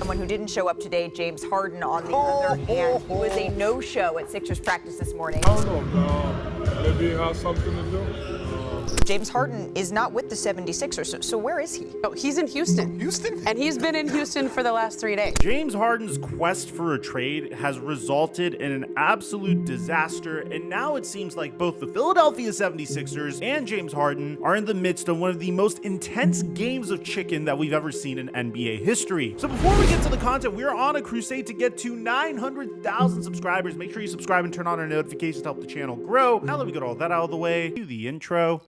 Someone who didn't show up today, James Harden, on the other hand, he was a no-show at Sixers practice this morning. I don't know, maybe it has something to do. James Harden is not with the 76ers, so where is he? Oh, he's in Houston. Houston? And he's been in Houston for the last 3 days. James Harden's quest for a trade has resulted in an absolute disaster, and now it seems like both the Philadelphia 76ers and James Harden are in the midst of one of the most intense games of chicken that we've ever seen in NBA history. So before we get to the content, we are on a crusade to get to 900,000 subscribers. Make sure you subscribe and turn on our notifications to help the channel grow. Now that we got all that out of the way, do the intro.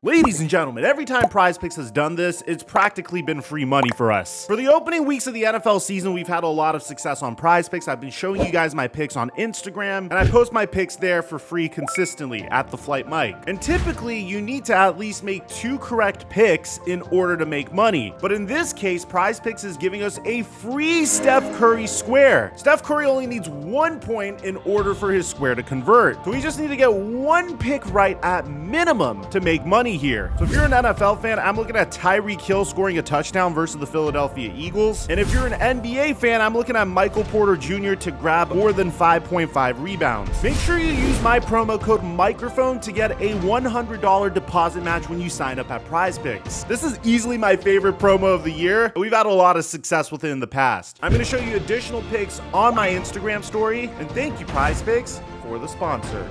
Ladies and gentlemen, every time PrizePicks has done this, it's practically been free money for us. For the opening weeks of the NFL season, we've had a lot of success on PrizePicks. I've been showing you guys my picks on Instagram, and I post my picks there for free consistently at TheFlightMike. And typically, you need to at least make 2 correct picks in order to make money. But in this case, PrizePicks is giving us a free Steph Curry square. Steph Curry only needs 1 point in order for his square to convert. So we just need to get 1 pick right at minimum to make money here. So if you're an NFL fan, I'm looking at Tyreek Hill scoring a touchdown versus the Philadelphia Eagles. And if you're an NBA fan, I'm looking at Michael Porter Jr. to grab more than 5.5 rebounds. Make sure you use my promo code microphone to get a $100 deposit match when you sign up at PrizePicks. This is easily my favorite promo of the year. We've had a lot of success with it in the past. I'm going to show you additional picks on my Instagram story. And thank you, PrizePicks, for the sponsor.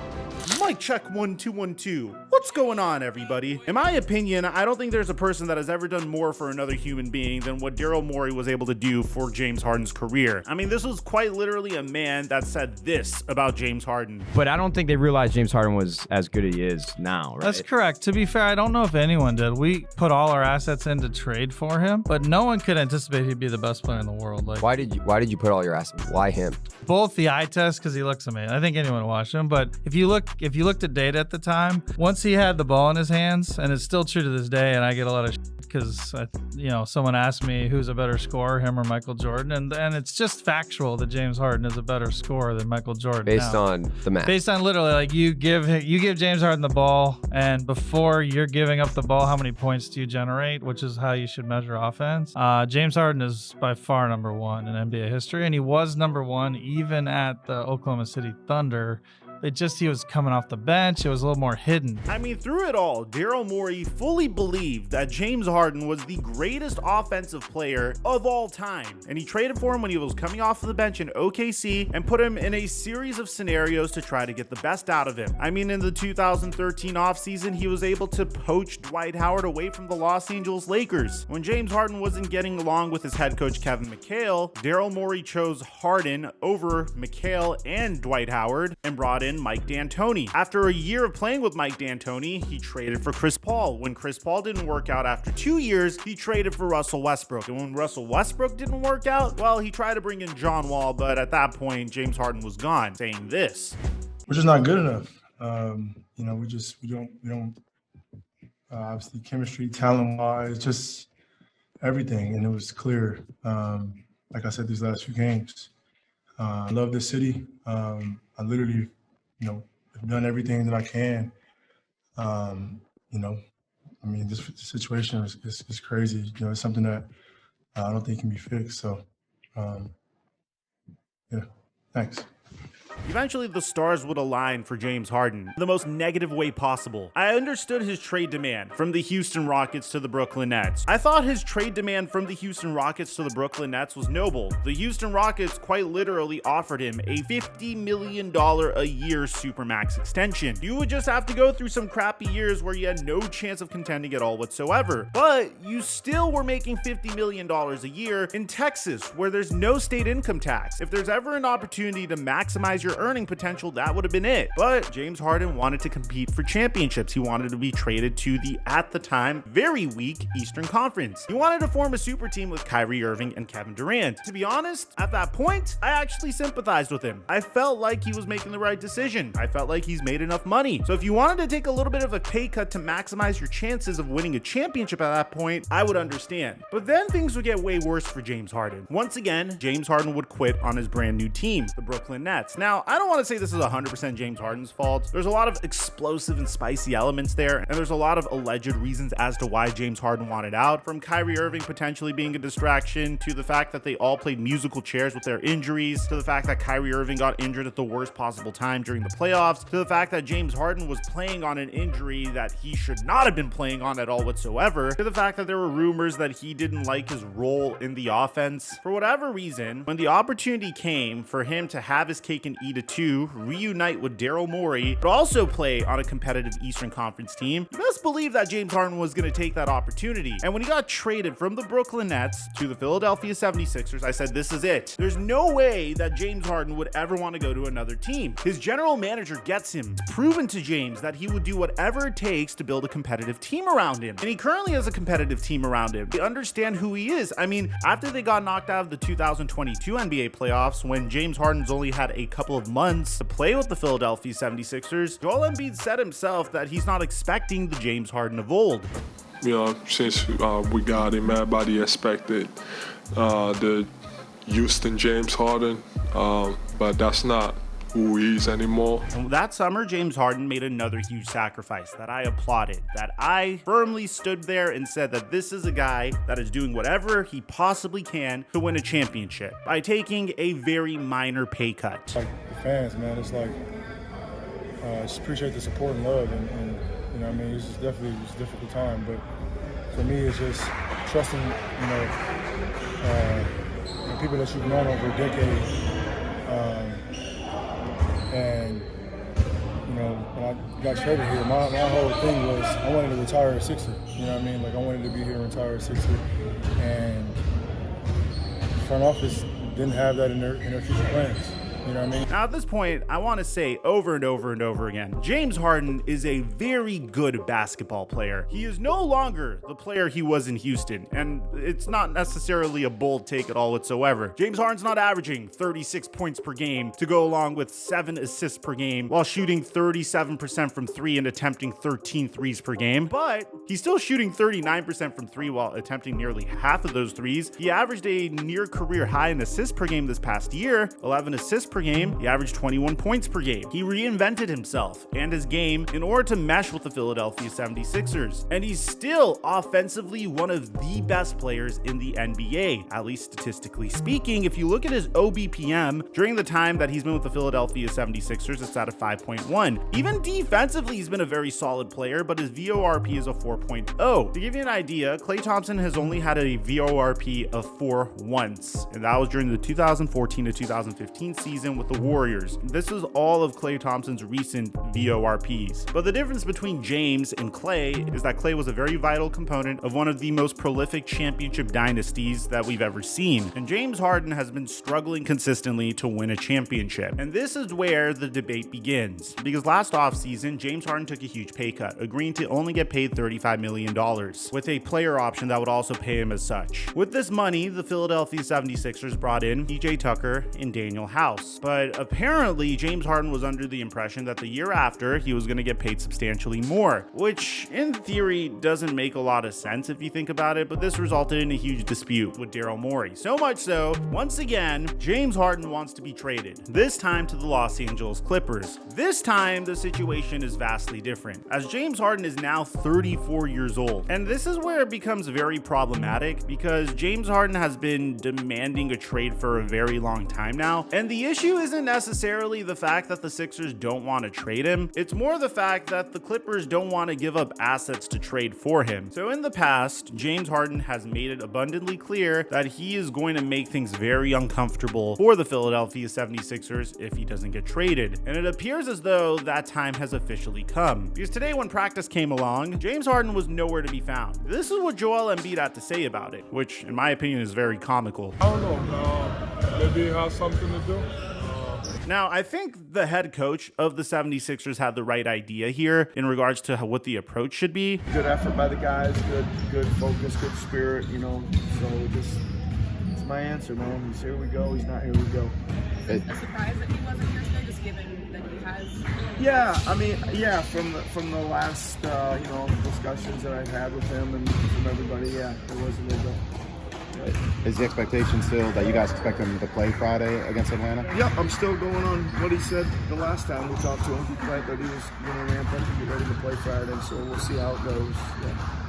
Mic check 1 2 1 2. What's going on, everybody? In my opinion, I don't think there's a person that has ever done more for another human being than what Daryl Morey was able to do for James Harden's career. I mean, this was quite literally a man that said this about James Harden. But I don't think they realized James Harden was as good as he is now, right? That's correct. To be fair, I don't know if anyone did. We put all our assets in to trade for him, but no one could anticipate he'd be the best player in the world. Like, Why did you put all your assets? Why him? both the eye test, because he looks amazing. I think anyone watched him, but if you looked at data at the time, once he had the ball in his hands, and it's still true to this day, and I get a lot of because someone asked me who's a better scorer, him or Michael Jordan, and it's just factual that James Harden is a better scorer than Michael Jordan. Based on the math. Based on literally, like, you give James Harden the ball, and before you're giving up the ball, how many points do you generate, which is how you should measure offense. James Harden is by far number one in NBA history, and he was number one even at the Oklahoma City Thunder. He was coming off the bench. It was a little more hidden. I mean, through it all, Daryl Morey fully believed that James Harden was the greatest offensive player of all time. And he traded for him when he was coming off of the bench in OKC and put him in a series of scenarios to try to get the best out of him. I mean, in the 2013 offseason, he was able to poach Dwight Howard away from the Los Angeles Lakers. When James Harden wasn't getting along with his head coach, Kevin McHale, Daryl Morey chose Harden over McHale and Dwight Howard and brought in Mike D'Antoni. After a year of playing with Mike D'Antoni, he traded for Chris Paul. When Chris Paul didn't work out after 2 years, he traded for Russell Westbrook. And when Russell Westbrook didn't work out, well, he tried to bring in John Wall, but at that point, James Harden was gone, saying this. We're just not good enough. We don't obviously chemistry, talent-wise, just everything. And it was clear, like I said, these last few games. I love this city. I literally, I've done everything that I can. This situation is crazy. It's something that I don't think can be fixed. So, thanks. Eventually, the stars would align for James Harden the most negative way possible. I understood his trade demand from the Houston Rockets to the Brooklyn Nets. I thought his trade demand from the Houston Rockets to the Brooklyn Nets was noble. The Houston Rockets quite literally offered him a $50 million a year Supermax extension. You would just have to go through some crappy years where you had no chance of contending at all whatsoever. But you still were making $50 million a year in Texas, where there's no state income tax. If there's ever an opportunity to maximize your your earning potential, that would have been it. But James Harden wanted to compete for championships. He wanted to be traded to the, at the time, very weak Eastern Conference. He wanted to form a super team with Kyrie Irving and Kevin Durant. To be honest, at that point, I actually sympathized with him. I felt like he was making the right decision. I felt like he's made enough money. So if you wanted to take a little bit of a pay cut to maximize your chances of winning a championship at that point, I would understand. But then things would get way worse for James Harden. Once again, James Harden would quit on his brand new team, the Brooklyn Nets. Now, I don't want to say this is 100% James Harden's fault. There's a lot of explosive and spicy elements there, and there's a lot of alleged reasons as to why James Harden wanted out, from Kyrie Irving potentially being a distraction, to the fact that they all played musical chairs with their injuries, to the fact that Kyrie Irving got injured at the worst possible time during the playoffs, to the fact that James Harden was playing on an injury that he should not have been playing on at all whatsoever, to the fact that there were rumors that he didn't like his role in the offense. For whatever reason, when the opportunity came for him to have his cake and eat it too, reunite with Daryl Morey, but also play on a competitive Eastern Conference team, you best believe that James Harden was going to take that opportunity. And when he got traded from the Brooklyn Nets to the Philadelphia 76ers, I said, this is it. There's no way that James Harden would ever want to go to another team. His general manager gets him. It's proven to James that he would do whatever it takes to build a competitive team around him. And he currently has a competitive team around him. They understand who he is. I mean, after they got knocked out of the 2022 NBA playoffs, when James Harden's only had a couple of months to play with the Philadelphia 76ers, Joel Embiid said himself that he's not expecting the James Harden of old. You know, since we got him, everybody expected the Houston James Harden, but that's not who he is anymore. And that summer, James Harden made another huge sacrifice that I applauded, that I firmly stood there and said that this is a guy that is doing whatever he possibly can to win a championship by taking a very minor pay cut. Like the fans, man, it's like, just appreciate the support and love, and you know, I mean, it's just definitely a difficult time, but for me, it's just trusting, you know, people that you've known over a decade. And, you know, when I got traded here, my whole thing was I wanted to retire a Sixer. You know what I mean? Like, I wanted to be here and retire a Sixer. And the front office didn't have that in their future plans. You know what I mean? Now, at this point, I want to say over and over and over again, James Harden is a very good basketball player. He is no longer the player he was in Houston, and it's not necessarily a bold take at all whatsoever. James Harden's not averaging 36 points per game to go along with 7 assists per game while shooting 37% from 3 and attempting 13 threes per game, but he's still shooting 39% from 3 while attempting nearly half of those threes. He averaged a near career high in assists per game this past year, 11 assists per game. He averaged 21 points per game. He reinvented himself and his game in order to mesh with the Philadelphia 76ers. And he's still offensively one of the best players in the NBA, at least statistically speaking. If you look at his OBPM during the time that he's been with the Philadelphia 76ers, it's at a 5.1. Even defensively, he's been a very solid player, but his VORP is a 4.0. To give you an idea, Klay Thompson has only had a VORP of 4 once, and that was during the 2014 to 2015 season with the Warriors. This is all of Klay Thompson's recent VORPs. But the difference between James and Klay is that Klay was a very vital component of one of the most prolific championship dynasties that we've ever seen. And James Harden has been struggling consistently to win a championship. And this is where the debate begins. Because last offseason, James Harden took a huge pay cut, agreeing to only get paid $35 million, with a player option that would also pay him as such. With this money, the Philadelphia 76ers brought in PJ Tucker and Daniel House. But apparently, James Harden was under the impression that the year after, he was going to get paid substantially more, which in theory doesn't make a lot of sense if you think about it, but this resulted in a huge dispute with Daryl Morey. So much so, once again, James Harden wants to be traded, this time to the Los Angeles Clippers. This time, the situation is vastly different, as James Harden is now 34 years old. And this is where it becomes very problematic, because James Harden has been demanding a trade for a very long time now, and the issue isn't necessarily the fact that the Sixers don't want to trade him. It's more the fact that the Clippers don't want to give up assets to trade for him. So in the past, James Harden has made it abundantly clear that he is going to make things very uncomfortable for the Philadelphia 76ers if he doesn't get traded. And it appears as though that time has officially come. Because today when practice came along, James Harden was nowhere to be found. This is what Joel Embiid had to say about it, which in my opinion is very comical. I don't know. Maybe it has something to do. Now, I think the head coach of the 76ers had the right idea here in regards to what the approach should be. Good effort by the guys, good focus, good spirit, you know. So just, it's my answer, man. He's here we go. He's not here we go. A surprise that he wasn't here today, just given that he has. Yeah, I mean, yeah, from the last discussions that I've had with him and from everybody, yeah, it was a little bit. Is the expectation still that you guys expect him to play Friday against Atlanta? Yeah, I'm still going on what he said the last time we talked to him. He said that he was going to ramp up and get ready to play Friday, so we'll see how it goes. Yeah.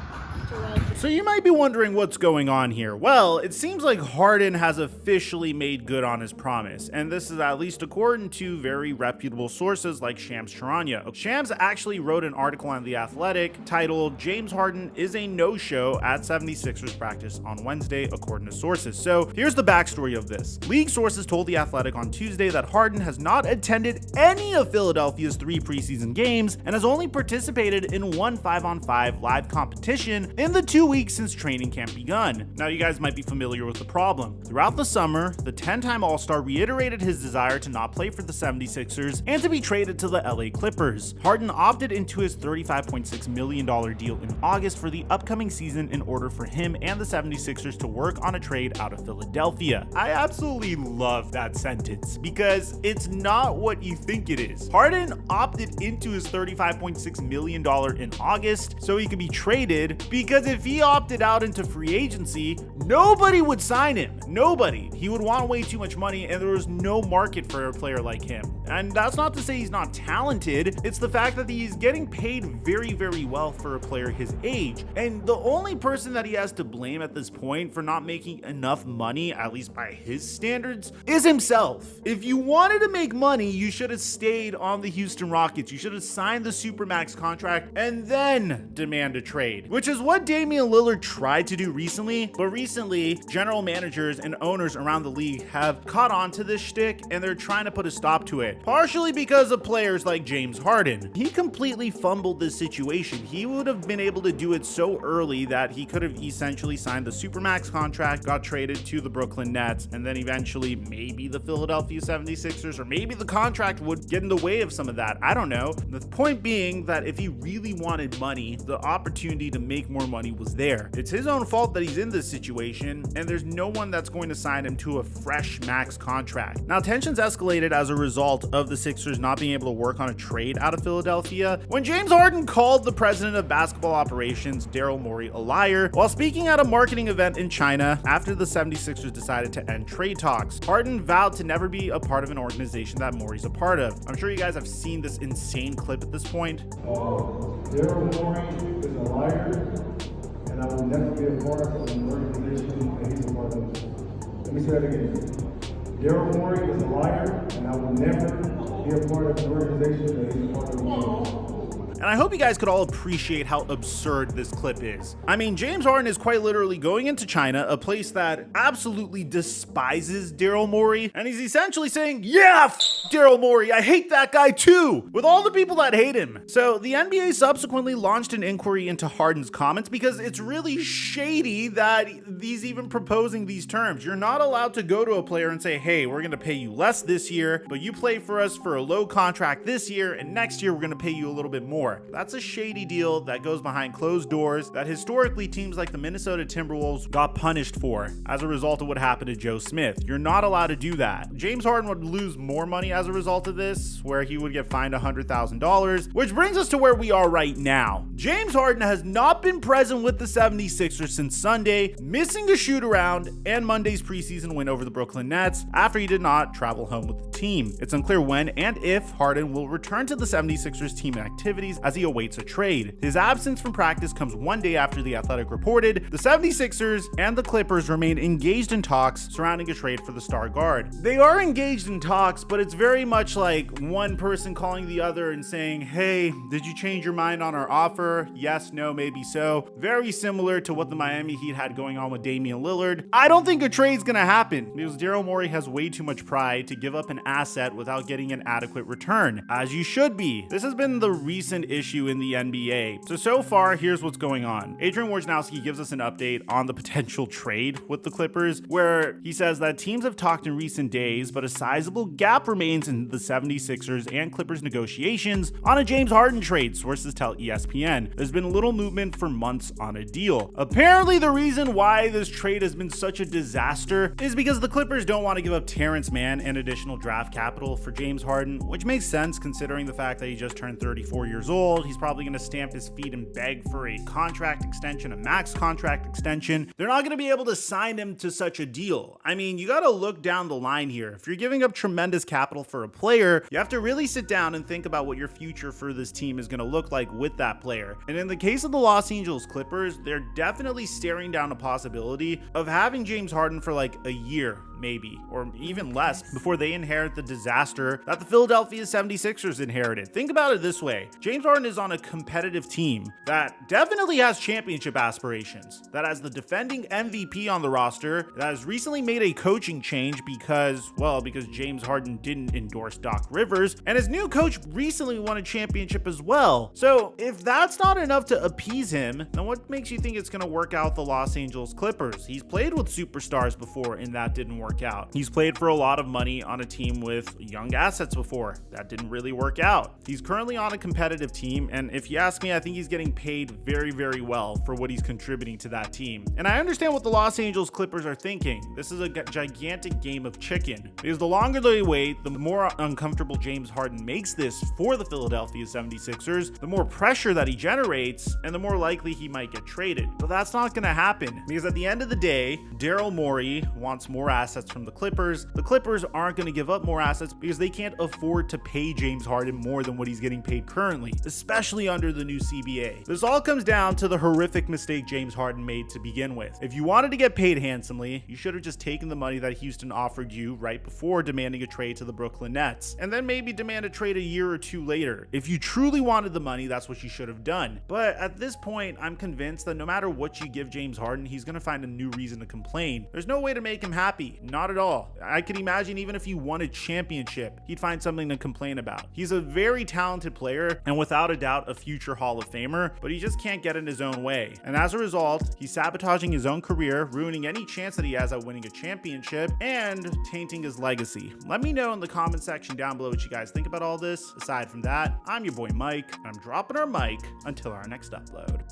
So you might be wondering what's going on here. Well, it seems like Harden has officially made good on his promise, and this is at least according to very reputable sources like Shams Charania. Shams actually wrote an article on The Athletic titled "James Harden is a no-show at 76ers practice on Wednesday," according to sources. So here's the backstory of this. League sources told The Athletic on Tuesday that Harden has not attended any of Philadelphia's 3 preseason games and has only participated in one 5-on-5 live competition in the 2 weeks since training camp begun. Now, you guys might be familiar with the problem. Throughout the summer, the 10-time All-Star reiterated his desire to not play for the 76ers and to be traded to the LA Clippers. Harden opted into his $35.6 million deal in August for the upcoming season in order for him and the 76ers to work on a trade out of Philadelphia. I absolutely love that sentence because it's not what you think it is. Harden opted into his $35.6 million in August so he could be traded, because if he opted out into free agency, nobody would sign him. Nobody. He would want way too much money, and there was no market for a player like him. And that's not to say he's not talented. It's the fact that he's getting paid very, very well for a player his age. And the only person that he has to blame at this point for not making enough money, at least by his standards, is himself. If you wanted to make money, you should have stayed on the Houston Rockets. You should have signed the Supermax contract and then demand a trade, which is what Damian Lillard tried to do recently. But recently, general managers and owners around the league have caught on to this shtick, and they're trying to put a stop to it, partially because of players like James Harden. He completely fumbled this situation. He would have been able to do it so early that he could have essentially signed the Supermax contract, got traded to the Brooklyn Nets, and then eventually maybe the Philadelphia 76ers, or maybe the contract would get in the way of some of that. I don't know. The point being that if he really wanted money, the opportunity to make more money was there. It's his own fault that he's in this situation, and there's no one that's going to sign him to a fresh max contract. Now, tensions escalated as a result of the Sixers not being able to work on a trade out of Philadelphia when James Harden called the president of basketball operations, Daryl Morey, a liar while speaking at a marketing event in China after the 76ers decided to end trade talks. Harden vowed to never be a part of an organization that Morey's a part of. I'm sure you guys have seen this insane clip at this point. Daryl Morey is a liar, and I will never be a part of an organization that he's a part of. Let me say that again. Daryl Morey is a liar, and I will never be a part of an organization that he's a part of. And I hope you guys could all appreciate how absurd this clip is. I mean, James Harden is quite literally going into China, a place that absolutely despises Daryl Morey, and he's essentially saying, yeah, Daryl Morey, I hate that guy too, with all the people that hate him. So the NBA subsequently launched an inquiry into Harden's comments because it's really shady that he's even proposing these terms. You're not allowed to go to a player and say, hey, we're gonna pay you less this year, but you play for us for a low contract this year, and next year we're gonna pay you a little bit more. That's a shady deal that goes behind closed doors that historically teams like the Minnesota Timberwolves got punished for as a result of what happened to Joe Smith. You're not allowed to do that. James Harden would lose more money as a result of this, where he would get fined $100,000, which brings us to where we are right now. James Harden has not been present with the 76ers since Sunday, missing a shoot-around and Monday's preseason win over the Brooklyn Nets after he did not travel home with the team. It's unclear when and if Harden will return to the 76ers team activities as he awaits a trade. His absence from practice comes one day after The Athletic reported the 76ers and the Clippers remain engaged in talks surrounding a trade for the star guard. They are engaged in talks, but it's very much like one person calling the other and saying, hey, did you change your mind on our offer? Yes, no, maybe so. Very similar to what the Miami Heat had going on with Damian Lillard. I don't think a trade's gonna happen because Daryl Morey has way too much pride to give up an asset without getting an adequate return, as you should be. This has been the recent issue in the NBA. So far, here's what's going on. Adrian Wojnarowski gives us an update on the potential trade with the Clippers, where he says that teams have talked in recent days, but a sizable gap remains in the 76ers and Clippers negotiations on a James Harden trade, sources tell ESPN. There's been little movement for months on a deal. Apparently, the reason why this trade has been such a disaster is because the Clippers don't want to give up Terrence Mann and additional draft capital for James Harden, which makes sense considering the fact that he just turned 34 years old. He's probably going to stamp his feet and beg for a contract extension, a max contract extension. They're not going to be able to sign him to such a deal. I mean, you got to look down the line here. If you're giving up tremendous capital for a player, you have to really sit down and think about what your future for this team is going to look like with that player. And in the case of the Los Angeles Clippers, they're definitely staring down a possibility of having James Harden for like a year, maybe, or even less before they inherit the disaster that the Philadelphia 76ers inherited. Think about it this way. James Harden is on a competitive team that definitely has championship aspirations, that has the defending MVP on the roster, that has recently made a coaching change because James Harden didn't endorse Doc Rivers, and his new coach recently won a championship as well. So if that's not enough to appease him, then what makes you think it's going to work out with the Los Angeles Clippers? He's played with superstars before and that didn't work out. He's played for a lot of money on a team with young assets before. That didn't really work out. He's currently on a competitive team, and if you ask me, I think he's getting paid very, very well for what he's contributing to that team. And I understand what the Los Angeles Clippers are thinking. This is a gigantic game of chicken, because the longer they wait, the more uncomfortable James Harden makes this for the Philadelphia 76ers, the more pressure that he generates, and the more likely he might get traded. But that's not going to happen, because at the end of the day, Daryl Morey wants more assets from the Clippers. The Clippers aren't going to give up more assets because they can't afford to pay James Harden more than what he's getting paid currently, especially under the new CBA. This all comes down to the horrific mistake James Harden made to begin with. If you wanted to get paid handsomely, you should have just taken the money that Houston offered you right before demanding a trade to the Brooklyn Nets, and then maybe demand a trade a year or two later. If you truly wanted the money, that's what you should have done. But at this point, I'm convinced that no matter what you give James Harden, he's going to find a new reason to complain. There's no way to make him happy. Not at all. I can imagine even if he won a championship, he'd find something to complain about. He's a very talented player and without a doubt a future Hall of Famer, but he just can't get in his own way. And as a result, he's sabotaging his own career, ruining any chance that he has at winning a championship, and tainting his legacy. Let me know in the comment section down below what you guys think about all this. Aside from that, I'm your boy Mike, and I'm dropping our mic until our next upload.